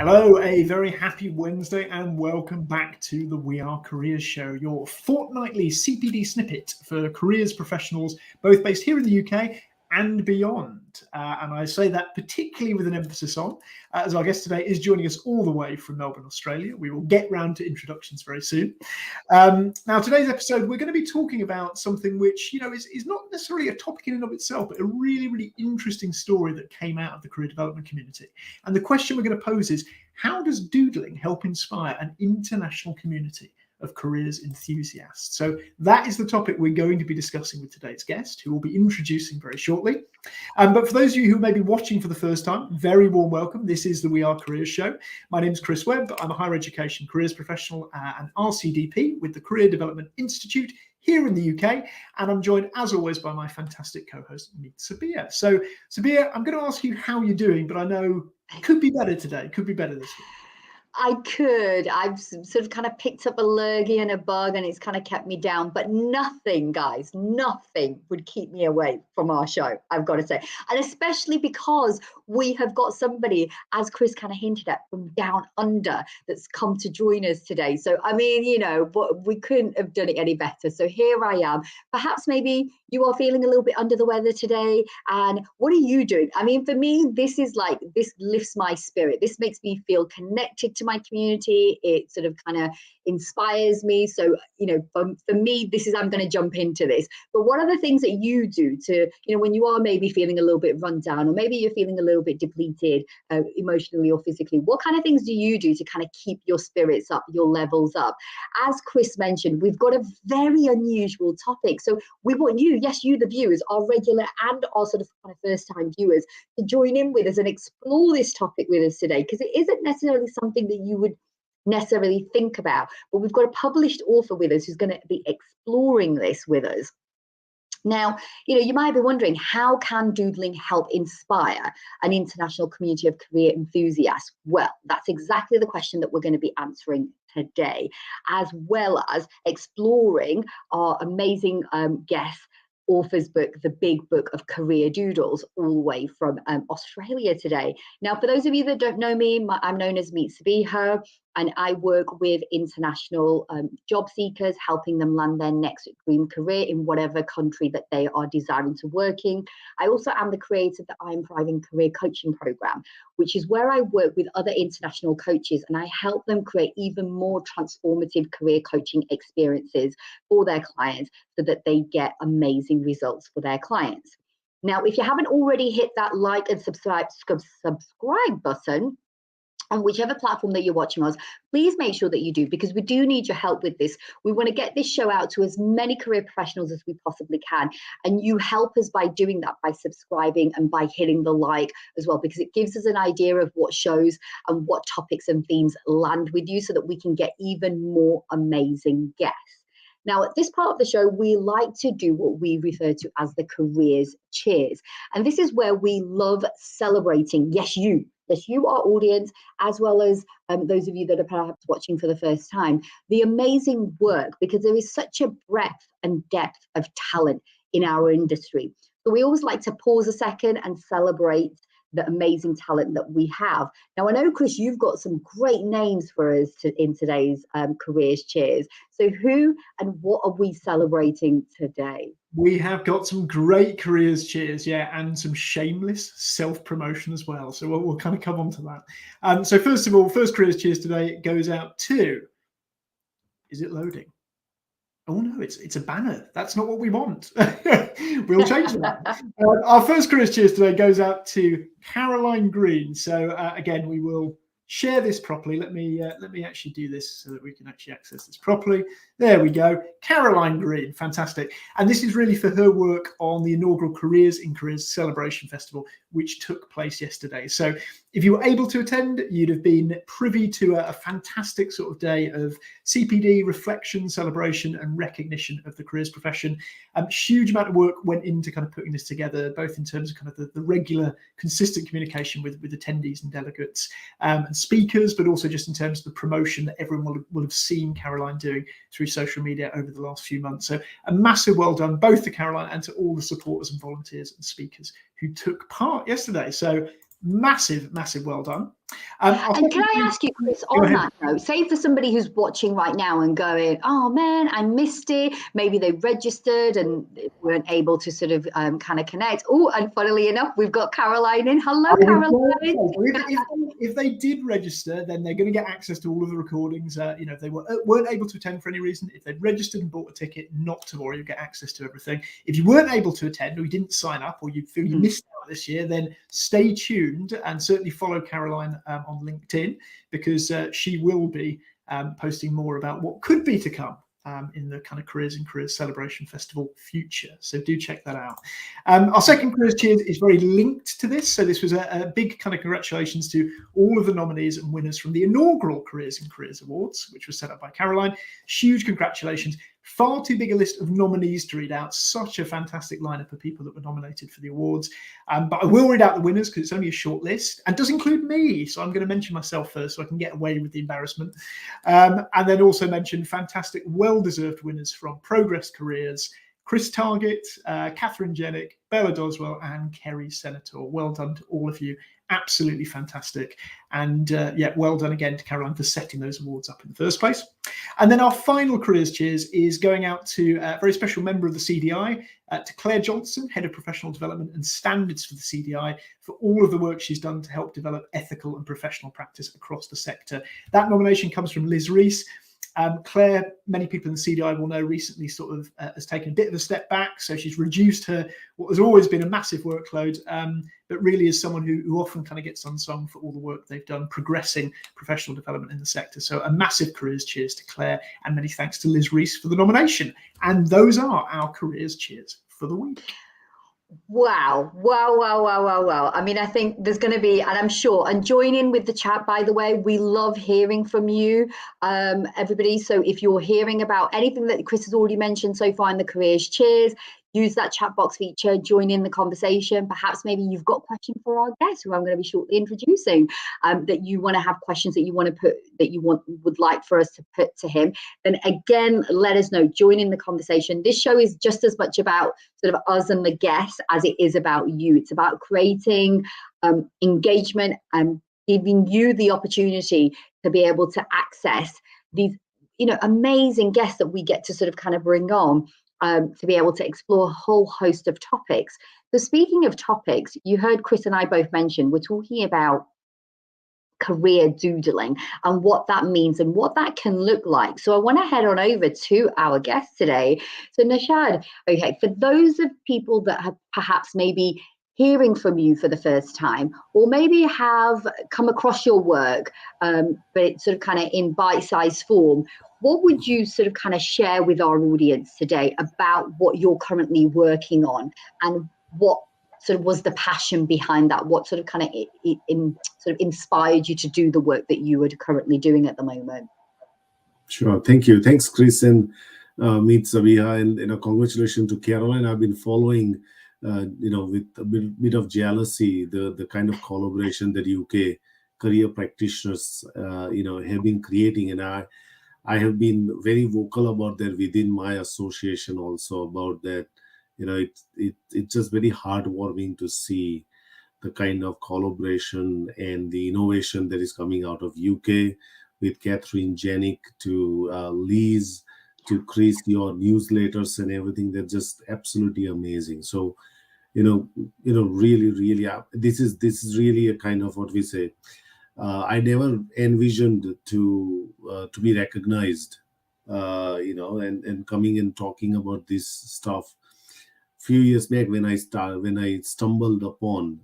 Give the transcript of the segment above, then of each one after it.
Hello, a very happy Wednesday and welcome back to the We Are Careers Show, your fortnightly CPD snippet for careers professionals, both based here in the UK and beyond. And I say that particularly with an emphasis on, as our guest today is joining us all the way from Melbourne, Australia. We will get round to introductions very soon. Now, today's episode, we're going to be talking about something which, is not necessarily a topic in and of itself, but a really, really interesting story that came out of the career development community. And the question we're going to pose is, how does doodling help inspire an international community of careers enthusiasts? So that is the topic we're going to be discussing with today's guest, who we'll be introducing very shortly. But for those of you who may be watching for the first time, very warm welcome. This is the We Are Careers Show. My name is Chris Webb. I'm a higher education careers professional and RCDP with the Career Development Institute here in the UK. And I'm joined, as always, by my fantastic co-host, meet Sabiha. So, Sabiha, I'm going to ask you how you're doing, but I know it could be better today, could be better this week. I've sort of kind of picked up a lurgy and a bug and it's kind of kept me down, but nothing, guys, nothing would keep me away from our show, I've got to say. And especially because we have got somebody, as Chris kind of hinted at, from down under that's come to join us today. So, I mean, but we couldn't have done it any better. So here I am. Perhaps maybe you are feeling a little bit under the weather today. And what are you doing? I mean, for me, this lifts my spirit. This makes me feel connected to my community. It sort of kind of inspires me. So, for me, I'm going to jump into this. But what are the things that you do to, when you are maybe feeling a little bit run down, or maybe you're feeling a little bit depleted emotionally or physically? What kind of things do you do to kind of keep your spirits up, your levels up? As Chris mentioned, we've got a very unusual topic. So we want you, the viewers, our regular and our sort of kind of first time viewers, to join in with us and explore this topic with us today, because it isn't necessarily something that you would necessarily think about, but we've got a published author with us who's going to be exploring this with us. Now, you might be wondering, how can doodling help inspire an international community of career enthusiasts? Well, that's exactly the question that we're going to be answering today, as well as exploring our amazing guest author's book, The Big Book of Career Doodles, all the way from Australia today. Now, for those of you that don't know me, I'm known as Meet Sabiha, and I work with international job seekers, helping them land their next dream career in whatever country that they are desiring to work in. I also am the creator of the I'm Thriving Career Coaching Program, which is where I work with other international coaches and I help them create even more transformative career coaching experiences for their clients so that they get amazing results for their clients. Now, if you haven't already hit that like and subscribe button on whichever platform that you're watching us, please make sure that you do, because we do need your help with this. We want to get this show out to as many career professionals as we possibly can. And you help us by doing that, by subscribing and by hitting the like as well, because it gives us an idea of what shows and what topics and themes land with you so that we can get even more amazing guests. Now, at this part of the show, we like to do what we refer to as the careers cheers. And this is where we love celebrating, yes, you, our audience, as well as those of you that are perhaps watching for the first time, the amazing work, because there is such a breadth and depth of talent in our industry. So we always like to pause a second and celebrate the amazing talent that we have. Now, I know, Chris, you've got some great names for us in today's Careers Cheers. So who and what are we celebrating today? We have got some great careers cheers, and some shameless self-promotion as well. So we'll kind of come on to that. So first of all, first careers cheers today goes out to, is it loading? Oh no, it's a banner. That's not what we want. We'll change that. Our first careers cheers today goes out to Caroline Green. So again, we will share this properly. Let me actually do this so that we can actually access this properly. There we go. Caroline Green, fantastic. And this is really for her work on the inaugural Careers in Careers Celebration Festival, which took place yesterday. So if you were able to attend, you'd have been privy to a fantastic sort of day of CPD, reflection, celebration, and recognition of the careers profession. Huge amount of work went into kind of putting this together, both in terms of kind of the regular, consistent communication with attendees and delegates and speakers, but also just in terms of the promotion that everyone will have seen Caroline doing through social media over the last few months. So a massive well done, both to Caroline and to all the supporters and volunteers and speakers who took part yesterday. So massive well done. And can I ask you, Chris, on that note, say for somebody who's watching right now and going, oh man, I missed it. Maybe they registered and weren't able to sort of kind of connect. Oh, and funnily enough, we've got Caroline in. Hello, Caroline. If they did register, then they're going to get access to all of the recordings. If they weren't able to attend for any reason, if they'd registered and bought a ticket, not to worry, you get access to everything. If you weren't able to attend, or you didn't sign up, or you feel you missed out this year, then stay tuned and certainly follow Caroline on LinkedIn, because she will be posting more about what could be to come in the kind of Careers and Careers Celebration Festival future. So do check that out. Our second Careers Cheers is very linked to this. So this was a big kind of congratulations to all of the nominees and winners from the inaugural Careers and Careers Awards, which was set up by Caroline. Huge congratulations. Far too big a list of nominees to read out. Such a fantastic lineup of people that were nominated for the awards. But I will read out the winners because it's only a short list and does include me. So I'm going to mention myself first so I can get away with the embarrassment. And then also mention fantastic, well-deserved winners from Progress Careers, Chris Target, Catherine Jennick, Bella Doswell, and Kerry Senator. Well done to all of you. Absolutely fantastic. And well done again to Caroline for setting those awards up in the first place. And then our final Careers Cheers is going out to a very special member of the CDI, to Claire Johnson, Head of Professional Development and Standards for the CDI, for all of the work she's done to help develop ethical and professional practice across the sector. That nomination comes from Liz Rees. Claire, many people in the CDI will know, recently sort of has taken a bit of a step back. So she's reduced her, what has always been a massive workload, but really is someone who often kind of gets unsung for all the work they've done progressing professional development in the sector. So a massive Careers Cheers to Claire, and many thanks to Liz Rees for the nomination. And those are our Careers Cheers for the week. Wow. I mean, I think there's going to be, and I'm sure, and join in with the chat, by the way. We love hearing from you, everybody. So if you're hearing about anything that Chris has already mentioned so far in the Careers Cheers, use that chat box feature, join in the conversation. Perhaps maybe you've got questions for our guest, who I'm going to be shortly introducing, that you want to have questions that you want to put, that you would like for us to put to him. Then again, let us know, join in the conversation. This show is just as much about sort of us and the guests as it is about you. It's about creating engagement and giving you the opportunity to be able to access these, amazing guests that we get to sort of kind of bring on. To be able to explore a whole host of topics. So speaking of topics, you heard Chris and I both mention, we're talking about career doodling and what that means and what that can look like. So I want to head on over to our guest today. So Naishadh, okay, for those of people that have perhaps maybe hearing from you for the first time, or maybe have come across your work, but it's sort of kind of in bite-sized form, what would you sort of kind of share with our audience today about what you're currently working on, and what sort of was the passion behind that? What sort of kind of inspired you to do the work that you are currently doing at the moment? Sure, thank you. Thanks, Chris, and meet Sabiha, and congratulations to Caroline. I've been following, with a bit of jealousy, the kind of collaboration that UK career practitioners, have been creating, and I have been very vocal about that within my association also, about that. It's just very heartwarming to see the kind of collaboration and the innovation that is coming out of UK, with Catherine Jennick to Liz to Chris, your newsletters and everything. They're just absolutely amazing. So, really, this is really a kind of what we say. I never envisioned to be recognized, and coming and talking about this stuff. Few years back, when I stumbled upon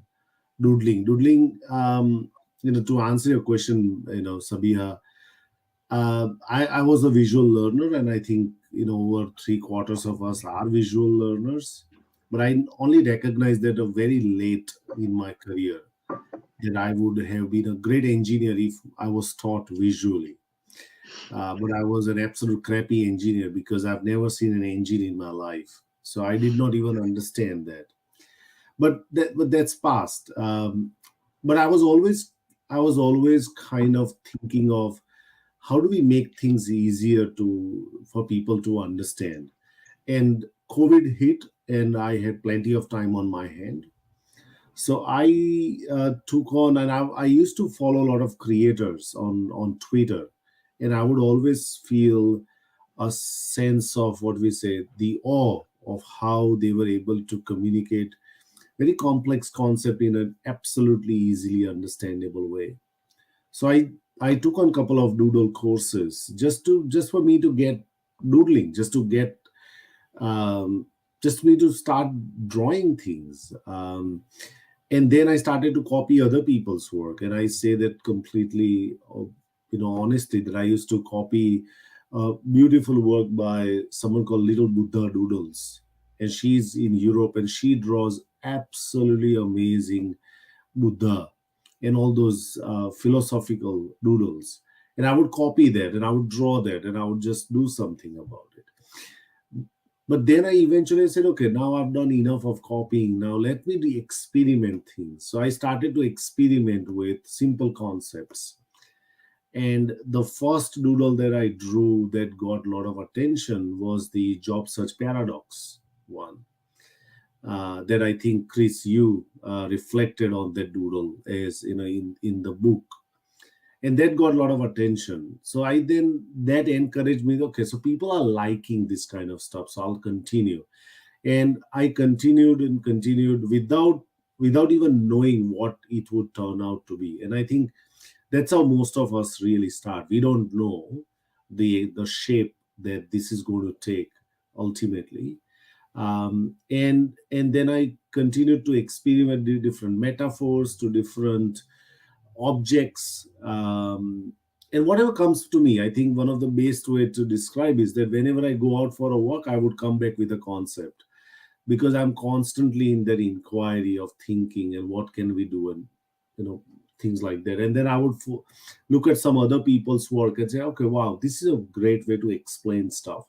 doodling. To answer your question, Sabiha, I was a visual learner, and I think over 3/4 of us are visual learners. But I only recognized that very late in my career, that I would have been a great engineer if I was taught visually. But I was an absolute crappy engineer because I've never seen an engine in my life. So I did not even understand that. But that's past. But I was always kind of thinking of, how do we make things easier for people to understand? And COVID hit, and I had plenty of time on my hand. So I took on, and I used to follow a lot of creators on Twitter, and I would always feel a sense of what we say, the awe of how they were able to communicate very complex concept in an absolutely easily understandable way. So I took on a couple of doodle courses just for me to get doodling, um, just for me to start drawing things. And then I started to copy other people's work, and I say that completely, honestly, that I used to copy beautiful work by someone called Little Buddha Doodles, and she's in Europe, and she draws absolutely amazing Buddha and all those philosophical doodles. And I would copy that, and I would draw that, and I would just do something about it. But then I eventually said, okay, now I've done enough of copying. Now let me experiment things. So I started to experiment with simple concepts. And the first doodle that I drew that got a lot of attention was the job search paradox one. That I think, Chris, you reflected on that doodle as in the book, and that got a lot of attention. So that encouraged me. Okay, so people are liking this kind of stuff, so I'll continue. And I continued and continued without even knowing what it would turn out to be. And I think that's how most of us really start. We don't know the shape that this is going to take ultimately. And then I continued to experiment with different metaphors to different objects, and whatever comes to me. I think one of the best way to describe is that whenever I go out for a walk, I would come back with a concept, because I'm constantly in that inquiry of thinking and what can we do, and things like that. And then I would look at some other people's work and say, okay, wow, this is a great way to explain stuff,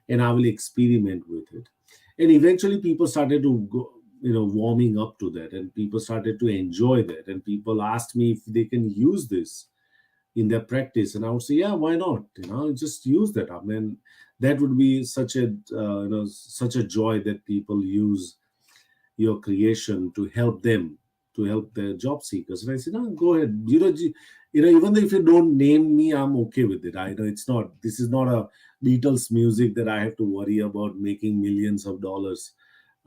and I will experiment with it. And eventually people started to go, warming up to that, and people started to enjoy that, and people asked me if they can use this in their practice, and I would say, yeah, why not? Just use that. I mean, that would be such a joy that people use your creation to help them, to help their job seekers. And I said, no, go ahead. Even if you don't name me, I'm okay with it. I know this is not a Beatles music that I have to worry about making millions of dollars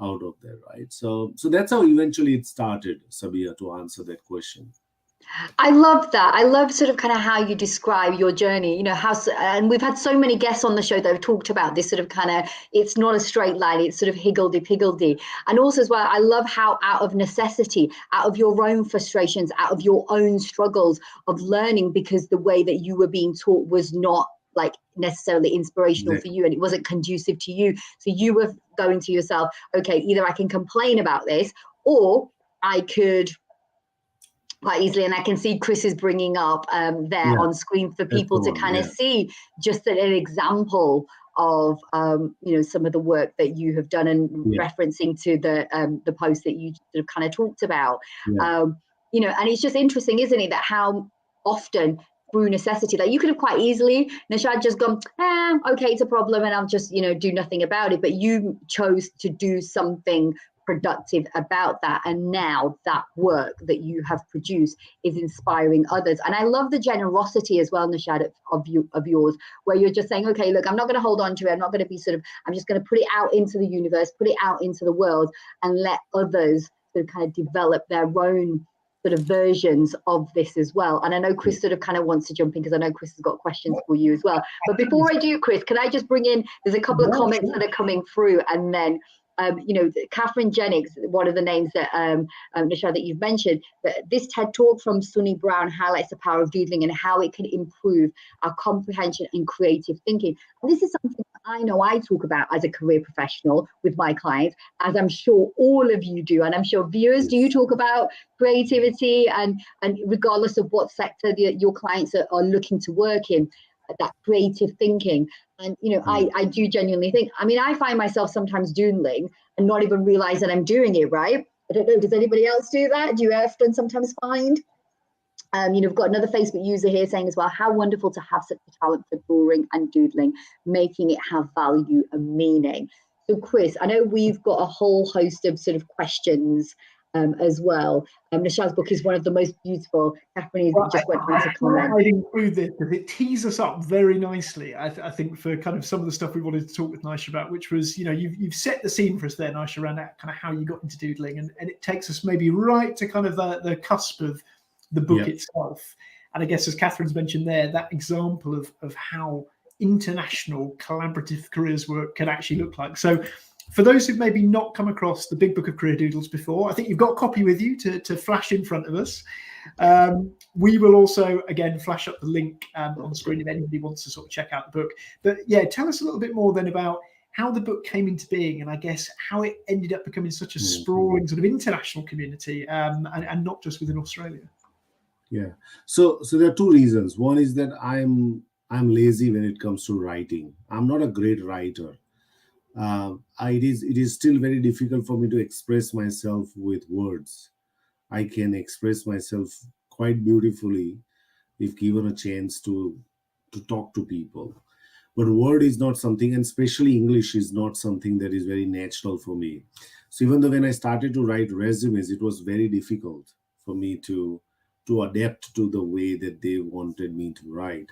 out of there, right? So that's how eventually it started, Sabiha, to answer that question. I love that. I love sort of kind of how you describe your journey, and we've had so many guests on the show that have talked about this sort of kind of, it's not a straight line, it's sort of higgledy-piggledy. And also as well, I love how out of necessity, out of your own frustrations, out of your own struggles of learning, because the way that you were being taught was not like necessarily inspirational for you, and it wasn't conducive to you. So you were going to yourself, okay, either I can complain about this, or I could quite easily, and I can see Chris is bringing up there on screen for people to kind of see just an example of some of the work that you have done, and referencing to the post that you sort of kind of talked about. And it's just interesting, isn't it, that how often through necessity, like you could have quite easily, Naishadh, just gone, okay, it's a problem, and I'll just do nothing about it. But you chose to do something productive about that, and now that work that you have produced is inspiring others. And I love the generosity as well, Naishadh, of yours, where you're just saying, okay, look, I'm not going to hold on to it, I'm not going to be I'm just going to put it out into the universe, put it out into the world, and let others sort of kind of develop their own sort of versions of this as well. And I know Chris sort of kind of wants to jump in, because I know Chris has got questions for you as well. But before I do, Chris, can I just bring in, there's a couple of comments that are coming through, and then Catherine Jennings, one of the names that Naishadh, that you've mentioned, that this TED talk from Sunny Brown highlights the power of doodling and how it can improve our comprehension and creative thinking. And this is something that I know I talk about as a career professional with my clients, as I'm sure all of you do, and I'm sure viewers, do you talk about creativity and regardless of what sector your clients are looking to work in, that creative thinking? And I do genuinely think, I find myself sometimes doodling and not even realize that I'm doing it, right? I don't know, does anybody else do that? Do you often sometimes find? We've got another Facebook user here saying as well, how wonderful to have such a talent for drawing and doodling, making it have value and meaning. So Chris, I know we've got a whole host of sort of questions as well. Naishadh's book is one of the most beautiful. Catherine just went on to comment. I'd include this because it tees us up very nicely, I think, for kind of some of the stuff we wanted to talk with Naisha about, which was, you've set the scene for us there, Naisha, around that kind of how you got into doodling, and it takes us maybe right to kind of the cusp of the book itself. And I guess, as Catherine's mentioned there, that example of how international collaborative careers work can actually look like. So for those who've maybe not come across the Big Book of Career Doodles before, I think you've got a copy with you to flash in front of us. We will also, again, flash up the link on screen if anybody wants to sort of check out the book. But yeah, tell us a little bit more then about how the book came into being, and I guess how it ended up becoming such a sprawling sort of international community, and not just within Australia. Yeah. So there are two reasons. One is that I'm lazy when it comes to writing. I'm not a great writer. It is still very difficult for me to express myself with words. I can express myself quite beautifully if given a chance to talk to people. But word is not something, and especially English is not something that is very natural for me. So even though when I started to write resumes, it was very difficult for me to adapt to the way that they wanted me to write.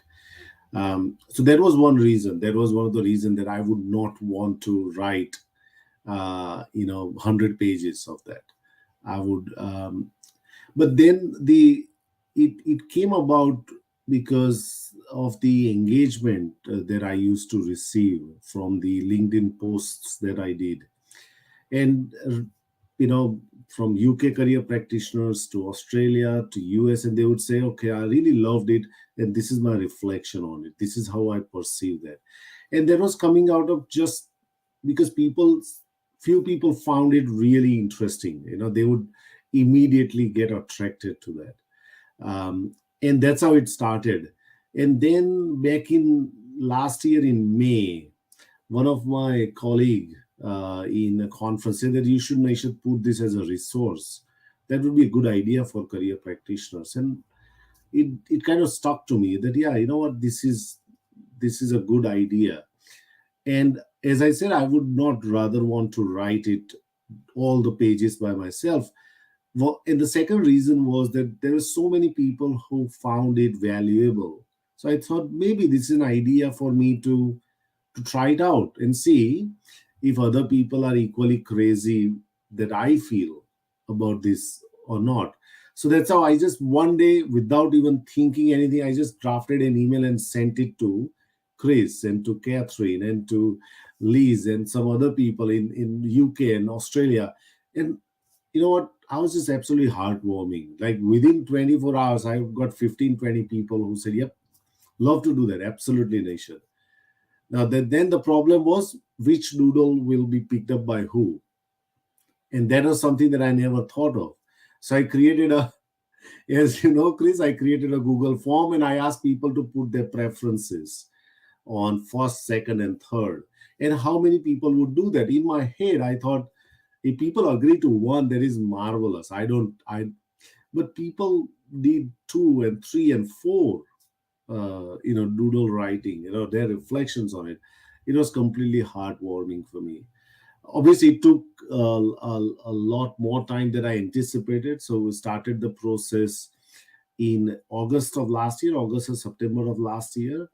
So that was one reason. That was one of the reasons that I would not want to write, 100 pages of that. I would, but then it came about because of the engagement that I used to receive from the LinkedIn posts that I did, and from UK career practitioners to Australia to US, and they would say, okay, I really loved it, and this is my reflection on it. This is how I perceive that. And that was coming out of just because few people found it really interesting. They would immediately get attracted to that. And that's how it started. And then back in last year in May, one of my colleagues in a conference said that you should put this as a resource. That would be a good idea for career practitioners. And it kind of stuck to me that, yeah, you know what, this is a good idea. And as I said, I would not rather want to write it all the pages by myself. Well, and the second reason was that there were so many people who found it valuable. So I thought maybe this is an idea for me to try it out and see if other people are equally crazy that I feel about this or not. So that's how I just one day, without even thinking anything, I just drafted an email and sent it to Chris and to Catherine and to Liz and some other people in UK and Australia. And you know what? I was just absolutely heartwarming. Like within 24 hours, I got 15, 20 people who said, yep, love to do that. Absolutely, Naishadh. Now, then the problem was which doodle will be picked up by who. And that was something that I never thought of. So I created as you know, Chris, I created a Google form and I asked people to put their preferences on first, second, and third. And how many people would do that? In my head, I thought, if people agree to one, that is marvelous. But people did 2 and 3 and 4, doodle writing, their reflections on it. It was completely heartwarming for me. Obviously, it took a lot more time than I anticipated. So we started the process in August or September of last year.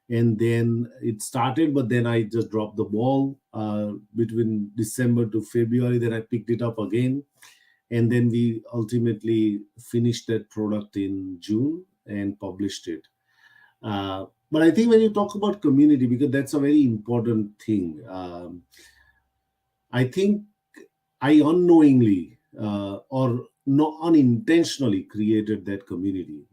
And then it started, but then I just dropped the ball between December to February. Then I picked it up again. And then we ultimately finished that product in June and published it. But I think when you talk about community, because that's a very important thing, I think I unknowingly or not unintentionally created that community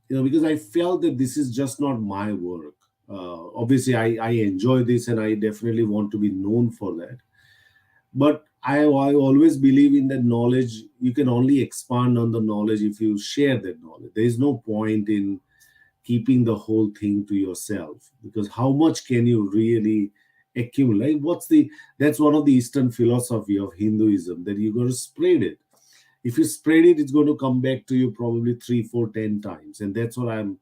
because I felt that this is just not my work. Obviously, I enjoy this and I definitely want to be known for that. But I always believe in that knowledge. You can only expand on the knowledge if you share that knowledge. There is no point in keeping the whole thing to yourself, because how much can you really accumulate? That's one of the Eastern philosophy of Hinduism, that you got to spread it. If you spread it, it's going to come back to you probably 3, 4, 10 times. And that's what I'm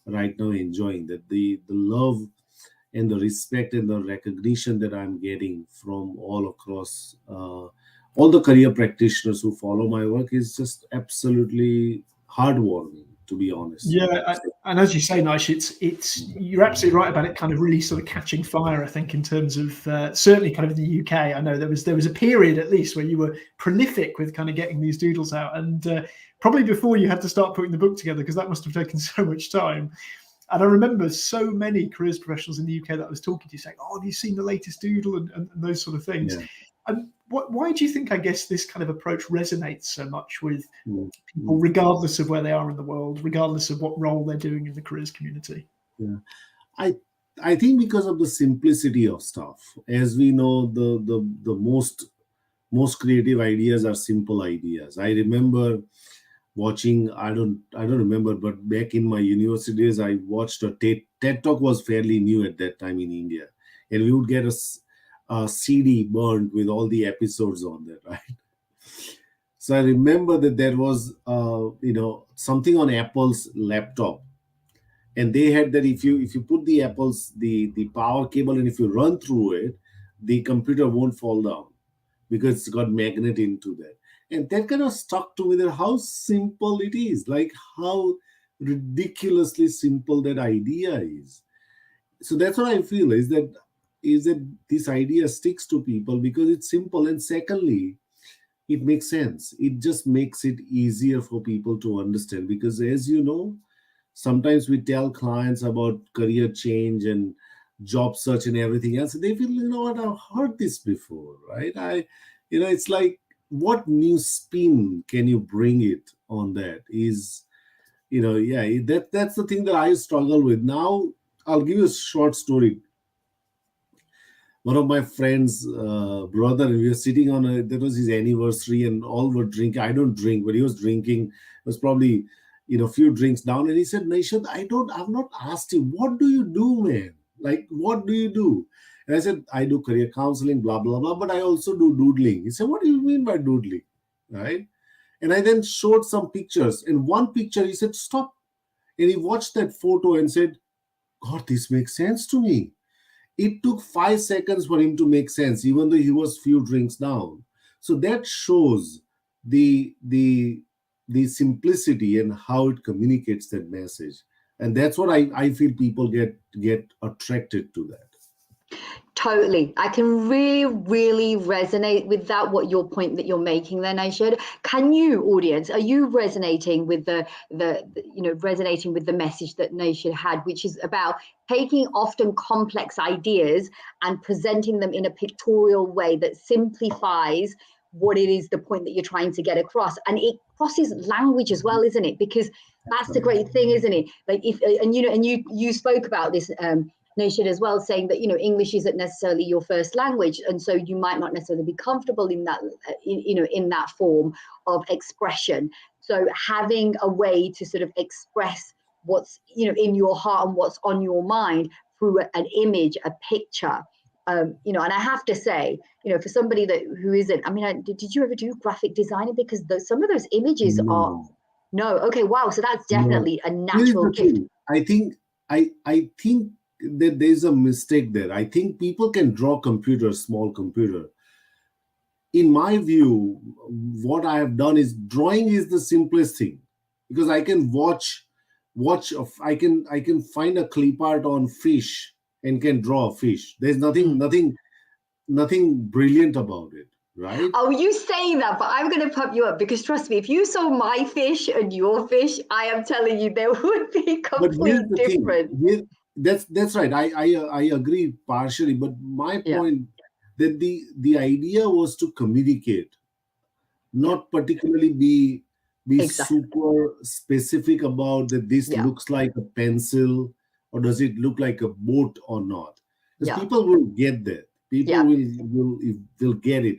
right now enjoying, that the love and the respect and the recognition that I'm getting from all across all the career practitioners who follow my work is just absolutely heartwarming, to be honest. Yeah, and as you say, Nish, it's you're absolutely right about it. Kind of really sort of catching fire. I think in terms of certainly kind of in the UK. I know there was a period at least where you were prolific with kind of getting these doodles out, and probably before you had to start putting the book together because that must have taken so much time. And I remember so many careers professionals in the UK that I was talking to saying, "Oh, have you seen the latest doodle?" and those sort of things. Yeah. And why do you think, I guess, this kind of approach resonates so much with Mm. people, regardless of where they are in the world, regardless of what role they're doing in the careers community? Yeah. I think because of the simplicity of stuff. As we know, the most creative ideas are simple ideas. I remember watching, I don't remember, but back in my university days, I watched a TED Talk was fairly new at that time in India, and we would get a CD burned with all the episodes on there, right? So I remember that there was something on Apple's laptop, and they had that if you put the Apple's the power cable, and if you run through it, the computer won't fall down because it's got magnet into that. And that kind of stuck to me, that how simple it is, like how ridiculously simple that idea is. So that's what I feel is that this idea sticks to people because it's simple, and secondly, it makes sense. It just makes it easier for people to understand, because as you know, sometimes we tell clients about career change and job search and everything else, and they feel, you know what, I've heard this before, right? It's like, what new spin can you bring it on that is, yeah, that's the thing that I struggle with. Now, I'll give you a short story. One of my friends' brother, we were sitting that was his anniversary, and all were drinking. I don't drink, but he was drinking. It was probably, a few drinks down. And he said, Naishadh, I've not asked you, what do you do, man? Like, what do you do? And I said, I do career counseling, blah, blah, blah, but I also do doodling. He said, what do you mean by doodling? Right? And I then showed some pictures. And one picture, he said, stop. And he watched that photo and said, God, this makes sense to me. It took 5 seconds for him to make sense, even though he was few drinks down. So that shows the simplicity and how it communicates that message. And that's what I feel people get attracted to that. Totally. I can really resonate with that, your point that you're making there, Naishadh. Can you, audience, are you resonating with the message that Naishadh had, which is about taking often complex ideas and presenting them in a pictorial way that simplifies what it is, the point that you're trying to get across. And it crosses language as well, isn't it? Because that's the great thing, isn't it? Like you spoke about this, Naishadh, as well, saying that English isn't necessarily your first language, and so you might not necessarily be comfortable in that in that form of expression. So having a way to sort of express what's in your heart and what's on your mind through an image, a picture, and I have to say, for somebody who isn't, I mean, did you ever do graphic designing? Because some of those images are no, okay, wow, so that's definitely a natural gift. I think that there's a mistake there. I think people can draw small computer. In my view, what I have done is, drawing is the simplest thing, because I can I can find a clip art on fish and can draw a fish. There's nothing brilliant about it, right? Oh, you saying that, but I'm going to pump you up, because trust me, if you saw my fish and your fish, I am telling you, there would be complete difference. That's right. I agree partially, but my point that the idea was to communicate, not particularly be Exactly. super specific about that this looks like a pencil, or does it look like a boat or not. Because people will get that. People will get it.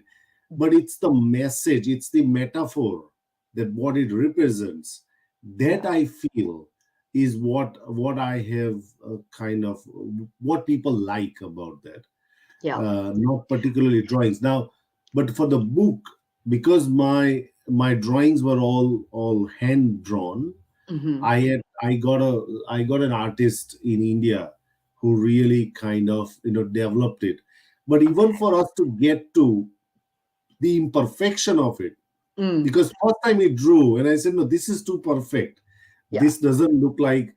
But it's the message, it's the metaphor, that what it represents, that I feel is what I have kind of what people like about that. Not particularly drawings. Now, but for the book, because my drawings were all hand drawn, I got an artist in India who really kind of developed it. But even for us to get to the imperfection of it. Mm. Because first time he drew, and I said, no, this is too perfect. Yeah. This doesn't look like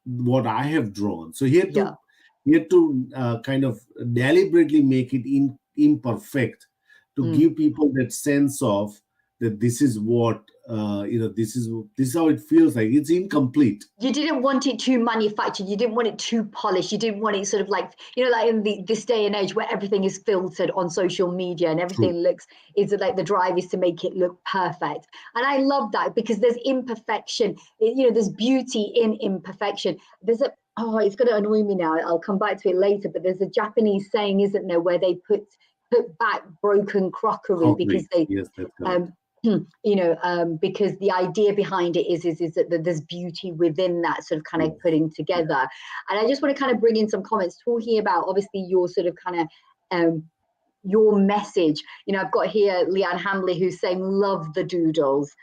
what I have drawn. So he had to kind of deliberately make it imperfect to give people that sense of that this is what this is how it feels like. It's incomplete. You didn't want it too manufactured. You didn't want it too polished. You didn't want it sort of like, like in this day and age where everything is filtered on social media and everything is like the drive is to make it look perfect. And I love that because there's imperfection. There's beauty in imperfection. It's going to annoy me now. I'll come back to it later. But there's a Japanese saying, isn't there, where they put back broken crockery because they. Yes, that's correct. Because the idea behind it is that there's beauty within that sort of kind of putting together. And I just want to kind of bring in some comments talking about obviously your sort of kind of your message. I've got here Leanne Hamley who's saying love the doodles.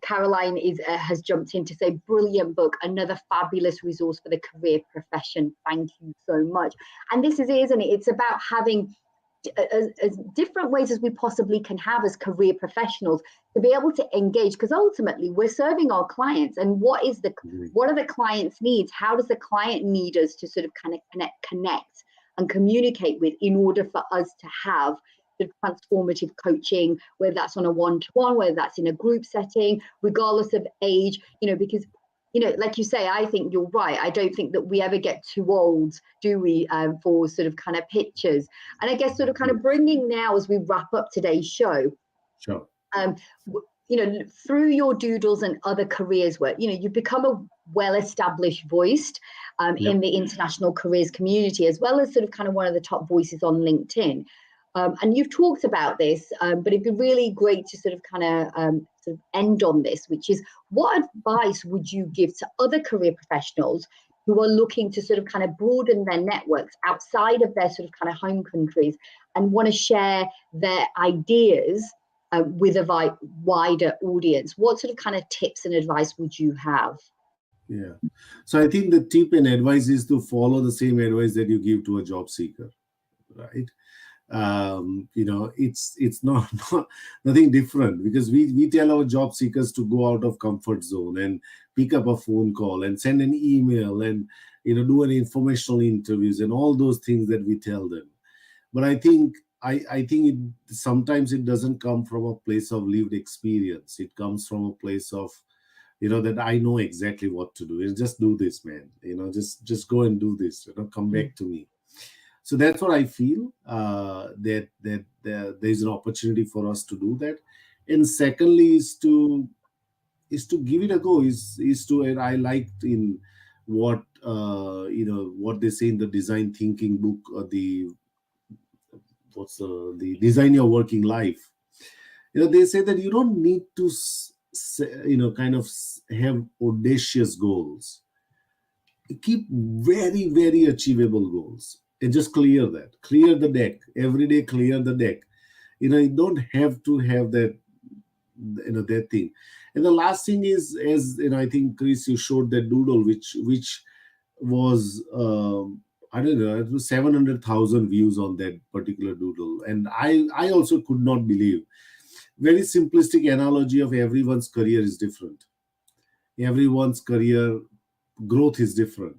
Caroline has jumped in to say brilliant book, another fabulous resource for the career profession. Thank you so much. And this is it, isn't it? It's about having as different ways as we possibly can have as career professionals to be able to engage, because ultimately we're serving our clients, and what are the clients' needs? How does the client need us to sort of kind of connect and communicate with in order for us to have the transformative coaching, whether that's on a one-to-one, whether that's in a group setting, regardless of age, because like you say, I think you're right. I don't think that we ever get too old, do we, for sort of kind of pictures. And I guess sort of kind of bringing now as we wrap up today's show, sure. Through your doodles and other careers work, you've become a well-established voice in the international careers community, as well as sort of kind of one of the top voices on LinkedIn. And you've talked about this, but it'd be really great to sort of kind of sort of end on this, which is what advice would you give to other career professionals who are looking to sort of kind of broaden their networks outside of their sort of kind of home countries and want to share their ideas with a wider audience? What sort of kind of tips and advice would you have? Yeah. So I think the tip and advice is to follow the same advice that you give to a job seeker, right? It's not nothing different, because we tell our job seekers to go out of comfort zone and pick up a phone call and send an email and do an informational interviews and all those things that we tell them. But I think sometimes it doesn't come from a place of lived experience. It comes from a place of that I know exactly what to do. Just do this, man. Just go and do this. Come back to me. So that's what I feel, that there's an opportunity for us to do that. And secondly is to give it a go. And I liked in what what they say in the design thinking book, or the design your working life. They say that you don't need to kind of have audacious goals. Keep very, very achievable goals. And just clear the deck every day. Clear the deck. You don't have to have that that thing. And the last thing is, as I think Chris, you showed that doodle which was I don't know, it was 700,000 views on that particular doodle. And I also could not believe. Very simplistic analogy of everyone's career is different. Everyone's career growth is different.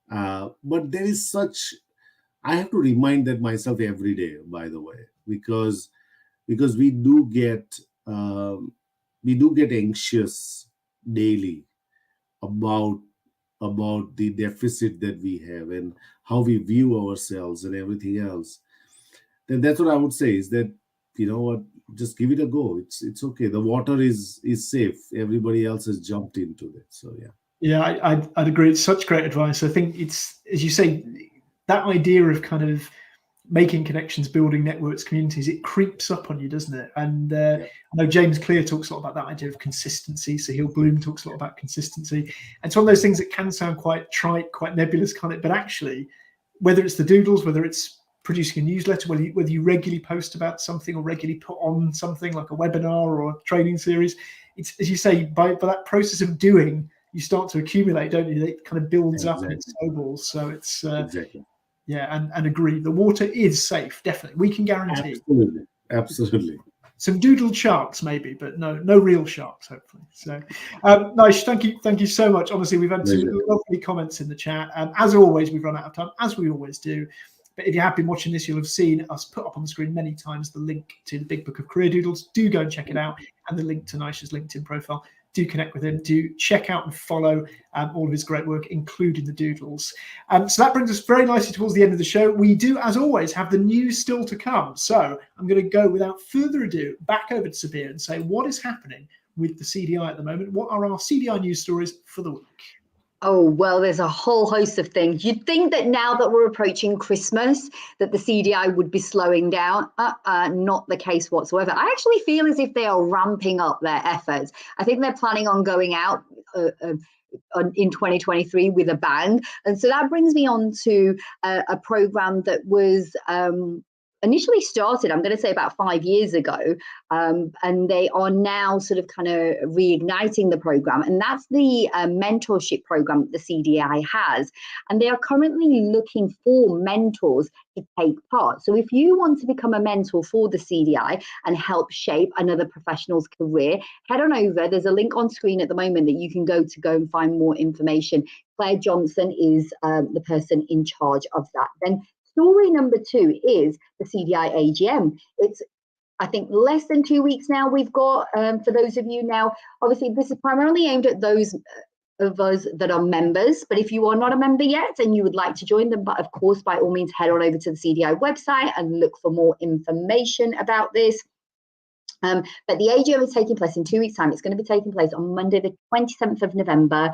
But there is such, I have to remind that myself every day, by the way, because we do get anxious daily about the deficit that we have and how we view ourselves and everything else. Then that's what I would say, is that what, just give it a go. It's okay. The water is safe. Everybody else has jumped into it. So yeah, I'd agree. It's such great advice. I think it's, as you say, that idea of kind of making connections, building networks, communities, it creeps up on you, doesn't it? And I know James Clear talks a lot about that idea of consistency. Sahil Bloom talks a lot about consistency. And it's one of those things that can sound quite trite, quite nebulous, kind of, but actually, whether it's the doodles, whether it's producing a newsletter, whether you regularly post about something or regularly put on something like a webinar or a training series, it's, as you say, by that process of doing, you start to accumulate, don't you? It kind of builds up and it snowballs. So it's exactly. Yeah, and agree. The water is safe, definitely. We can guarantee. Absolutely. Some doodled sharks, maybe, but no real sharks, hopefully. So, nice. Thank you so much. Honestly, we've had some lovely comments in the chat. As always, we've run out of time, as we always do. But if you have been watching this, you'll have seen us put up on the screen many times the link to the Big Book of Career Doodles. Do go and check it out, and the link to Naishadh's LinkedIn profile. Do connect with him. Do check out and follow all of his great work, including the doodles. So that brings us very nicely towards the end of the show. We do, as always, have the news still to come. So I'm going to go without further ado back over to Sabiha and say what is happening with the CDI at the moment. What are our CDI news stories for the week? Oh, well, there's a whole host of things. You'd think that now that we're approaching Christmas, that the CDI would be slowing down. Not the case whatsoever. I actually feel as if they are ramping up their efforts. I think they're planning on going out in 2023 with a bang. And so that brings me on to a program that was initially started, I'm going to say about 5 years ago, and they are now sort of kind of reigniting the program, and that's the mentorship program that the CDI has, and they are currently looking for mentors to take part. So if you want to become a mentor for the CDI and help shape another professional's career, head on over. There's a link on screen at the moment that you can go and find more information. Claire Johnson is the person in charge of that. Then story number 2 is the CDI AGM. It's, I think, less than 2 weeks now we've got. For those of you now, obviously this is primarily aimed at those of us that are members, but if you are not a member yet and you would like to join them, but of course, by all means, head on over to the CDI website and look for more information about this. But the AGM is taking place in 2 weeks' time. It's going to be taking place on Monday, the 27th of November,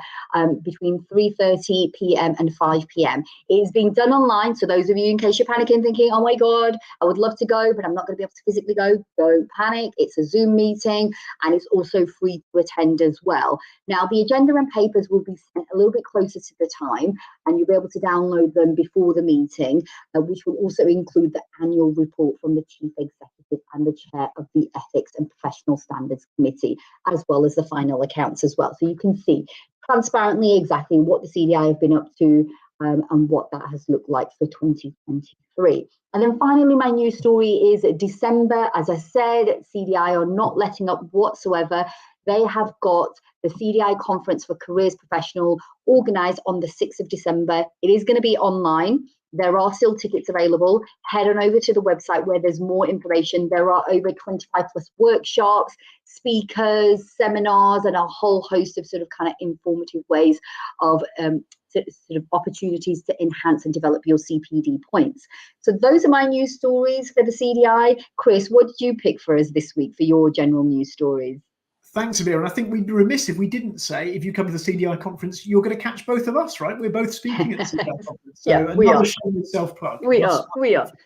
between 3:30 p.m. and 5 p.m. It is being done online. So those of you, in case you're panicking, thinking, oh my God, I would love to go, but I'm not going to be able to physically go, don't panic. It's a Zoom meeting, and it's also free to attend as well. Now, the agenda and papers will be sent a little bit closer to the time, and you'll be able to download them before the meeting, which will also include the annual report from the Chief Executive and the Chair of the Ethics and Professional Standards Committee, as well as the final accounts as well. So you can see transparently exactly what the CDI have been up to and what that has looked like for 2023. And then finally, my news story is December. As I said, CDI are not letting up whatsoever. They have got the CDI Conference for Careers Professional organised on the 6th of December. It is going to be online. There are still tickets available. Head on over to the website where there's more information. There are over 25 plus workshops, speakers, seminars, and a whole host of sort of kind of informative ways of sort of opportunities to enhance and develop your CPD points. So those are my news stories for the CDI. Chris, what did you pick for us this week for your general news stories? Thanks, Sabiha. And I think we'd be remiss if we didn't say, if you come to the CDI conference, you're going to catch both of us, right? We're both speaking at the CDI conference. So yeah, we are. Self-plug. We are. We lost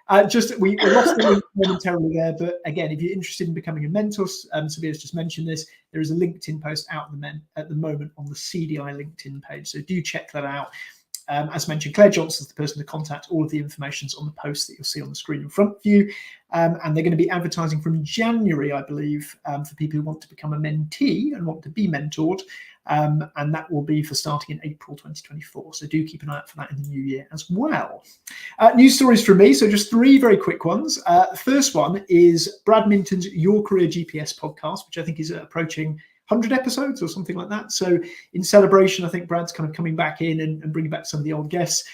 the link momentarily there, but again, if you're interested in becoming a mentor, Sabiha's just mentioned this, there is a LinkedIn post out at the moment on the CDI LinkedIn page. So do check that out. As mentioned, Claire Johnson is the person to contact. All of the information's on the post that you'll see on the screen in front of you. And they're going to be advertising from January, I believe, for people who want to become a mentee and want to be mentored. And that will be for starting in April 2024. So do keep an eye out for that in the new year as well. News stories from me. So just 3 very quick ones. The first one is Brad Minton's Your Career GPS podcast, which I think is approaching 100 episodes or something like that. So in celebration, I think Brad's kind of coming back in and bringing back some of the old guests.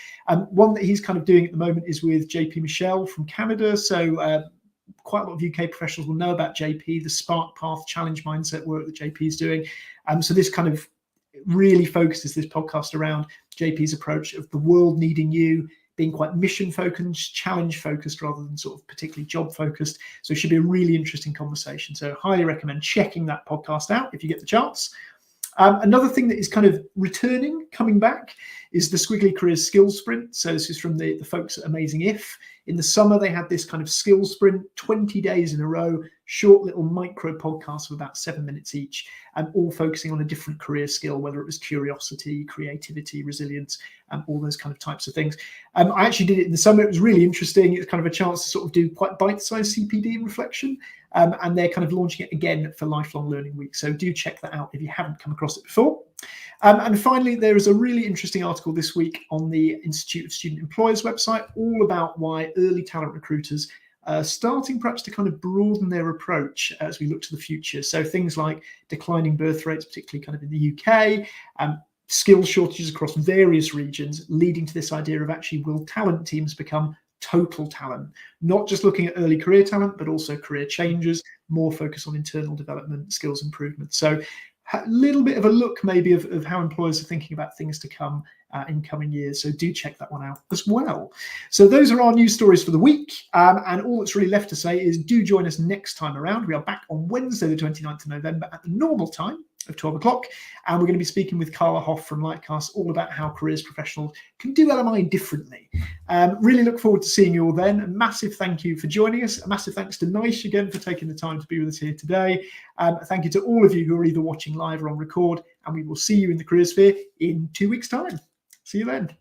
One that he's kind of doing at the moment is with JP Michelle from Canada. So quite a lot of UK professionals will know about JP, the Spark Path Challenge Mindset work that JP is doing. So this kind of really focuses this podcast around JP's approach of the world needing you, being quite mission focused, challenge focused rather than sort of particularly job focused. So it should be a really interesting conversation. So highly recommend checking that podcast out if you get the chance. Another thing that is kind of coming back, is the Squiggly Careers Skills Sprint. So this is from the folks at Amazing If. In the summer, they had this kind of skills sprint, 20 days in a row, short little micro podcasts of about 7 minutes each, and all focusing on a different career skill, whether it was curiosity, creativity, resilience, all those kind of types of things. I actually did it in the summer. It was really interesting. It was kind of a chance to sort of do quite bite-sized CPD reflection, and they're kind of launching it again for Lifelong Learning Week. So do check that out if you haven't come across it before. And finally, there is a really interesting article this week on the Institute of Student Employers website, all about why early talent recruiters are starting perhaps to kind of broaden their approach as we look to the future. So things like declining birth rates, particularly kind of in the UK, skill shortages across various regions, leading to this idea of actually, will talent teams become total talent, not just looking at early career talent, but also career changers, more focus on internal development, skills improvement. So a little bit of a look maybe of how employers are thinking about things to come in coming years. So do check that one out as well. So those are our news stories for the week. And all that's really left to say is do join us next time around. We are back on Wednesday, the 29th of November at the normal time of 12 o'clock. And we're going to be speaking with Carla Hoff from Lightcast all about how careers professionals can do LMI differently. Really look forward to seeing you all then. A massive thank you for joining us. A massive thanks to Naish again for taking the time to be with us here today. Thank you to all of you who are either watching live or on record. And we will see you in the Career Sphere in 2 weeks' time. See you then.